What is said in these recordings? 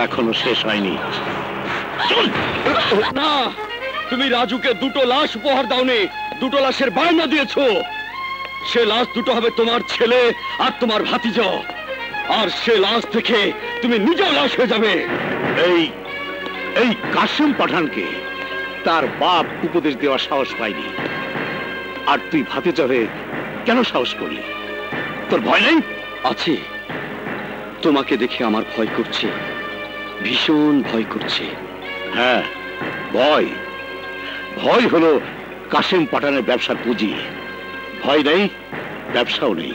এখনো শেষ হয়নি। না, তুমি রাজুকে দুটো লাশ উপহার দাওনি, দুটো লাশের বায়না দিয়েছো। সে লাশ দুটো হবে তোমার ছেলে আর তোমার ভাতিজা, আর সে লাশ থেকে তুমি নিজেও লাশ হয়ে যাবে। এই কাসেম পাঠানকে তার বাপ উপদেশ দেওয়ার সাহস পায়নি, আর তুই ভাতিজা হয়ে কেন সাহস করলি? তোর ভয় নেই? আছে, তোমাকে দেখে আমার ভয় করছে, ভীষণ ভয় করছে। হ্যাঁ, ভয় ভয় হলো কাসেম পাঠানের ব্যবসার পুঁজি। ভয় নেই, ব্যবসাও নেই।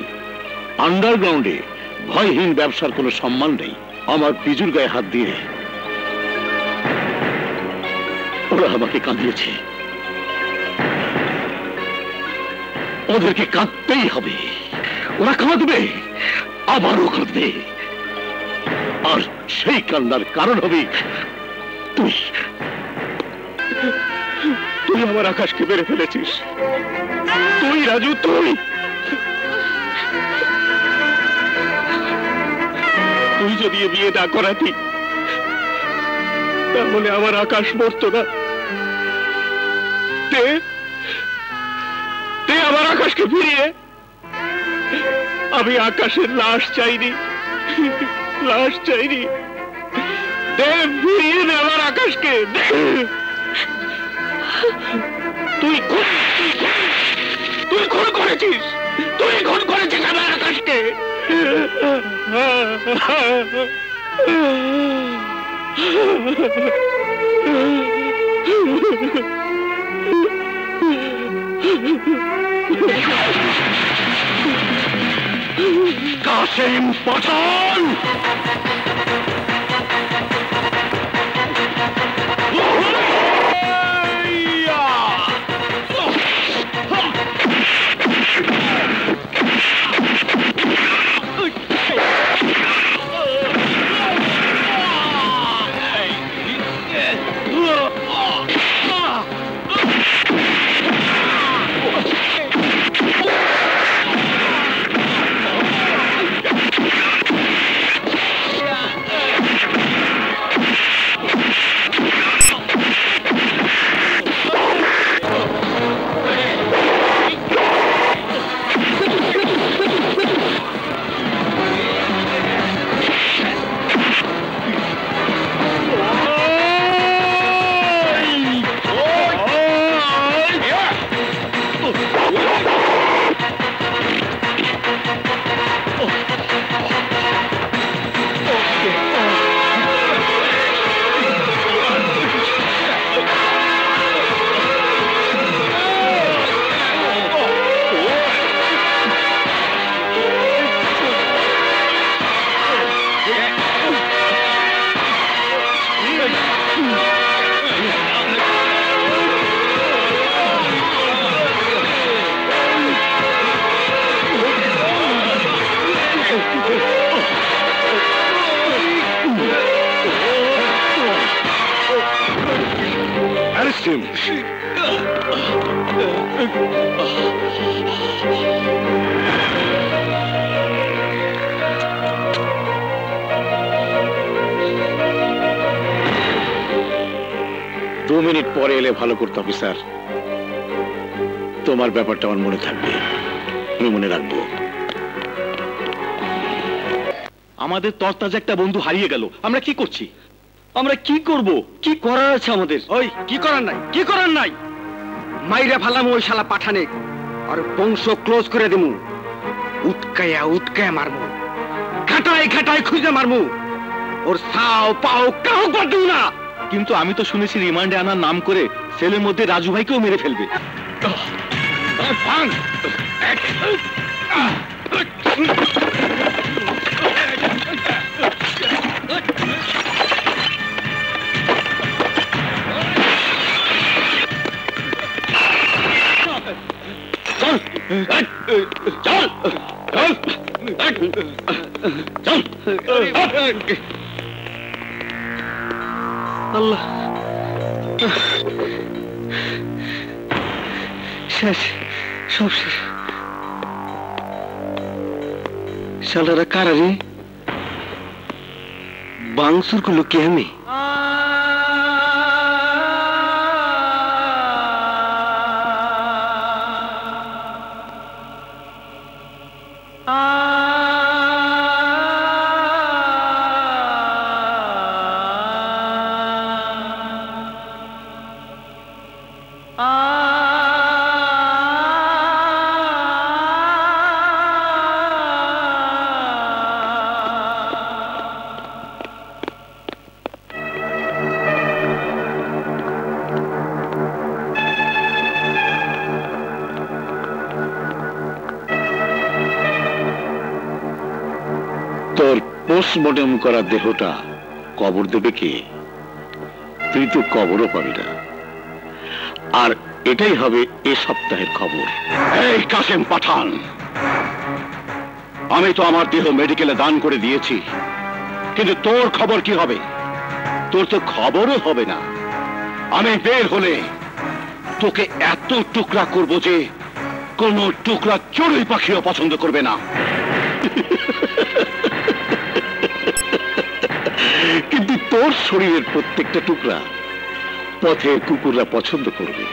আন্ডারগ্রাউন্ডে ভয়হীন ব্যবসার কোনো সম্মান নেই। আমার বিজুর গায়ে হাত দিয়ে ওরা আমাকে কাঁদিয়েছে, ওদেরকে কাঁদতেই হবে। ওরা কাঁদবে, আবারও কাঁদবে, আর সেই কান্নার কারণ হবে তুই। তুই আমার আকাশকে মেরে ফেলেছিস। তুই রাজু, তুই যদি বিয়ে না করাতি তাহলে আমার আকাশ মরত না। তে আমার আকাশকে ফিরিয়ে। আমি আকাশের লাশ চাইনি, লাশ চাইনি। ফিরিয়ে দে আমার আকাশকে। তুই খুন করেছিস, তুই খুন করেছিস আমার আকাশকে। কাসেম পাঠান, Arrest him! 2 মিনিট পরে এলে ভালো করতে হবে স্যার। তোমার ব্যাপারটা আমার মনে থাকবে, আমি মনে রাখবো। আমাদের তরতাজা একটা বন্ধু হারিয়ে গেল, আমরা কি করছি? আমরা কি করব? কি করার আছে আমাদের? ওই কি করার নাই, কি করার নাই, মাইরা ফালামু ওই শালা পাঠানে, আর বংশ ক্লোজ করে দিমু। উৎকায়া উৎকায়া মারমু, খাটায় খাটায় খুঁজে মারমু, ওর সাও পাও কাউ বাদ দিও না। কিন্তু আমি তো শুনেছি রিমান্ডে আনার নাম করে সেলের মধ্যে রাজু ভাইকেও মেরে ফেলবে। আল্লাহ, শেষ, সব শেষ। শালারা কারারে বাংসুর গুলো কে আমি? তোর পোস্টমর্টম করা দেহটা কবর দেবে কে? তুই তো কবরও পাবি না। আর এটাই হবে এ সপ্তাহের খবর। এই কাসেম পাঠান, আমি তো আমার দেহ মেডিকেলে দান করে দিয়েছি, কিন্তু তোর খবর কি হবে? তোর তো খবরও হবে না। আমি বের হলে তোকে এত টুকরা করব যে কোনো টুকরা চড়ুই পাখিও পছন্দ করবে না। কিন্তু তোর শরীরের প্রত্যেকটা টুকরা পথের কুকুররা পছন্দ করবে।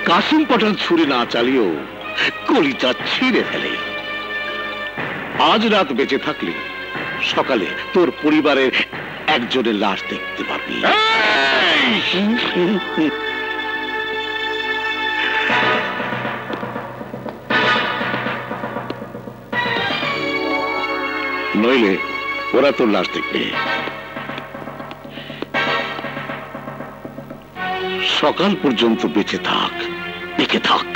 কাসিম পাঠান ছুরি না চালিয়েও কলিজা ছিঁড়ে ফেলে। আজ রাত বেঁচে থাকলে সকালে তোর পরিবারের একজনের লাশ দেখতে পাবি। নইলে ওরা তোর লাশ দেখবে। সকাল পর্যন্ত বেঁচে থাক, বেঁচে থাক।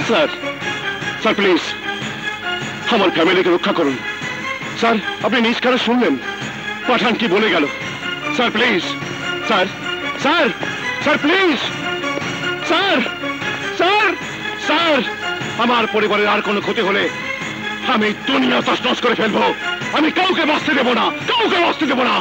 স্যার, স্যার প্লিজ আমার ফ্যামিলিকে রক্ষা করুন। স্যার, আপনি নিজ কানে শুনলেন পাঠান কি বলে গেল। Sir please, sir, sir, sir please, sir, sir, sir, আমার পরিবারের আর কোনো ক্ষতি হলে আমি দুনিয়া তছনছ করে ফেলবো। আমি কাউকে বাঁচতে দেবো না, কাউকে বাঁচতে দেবো না।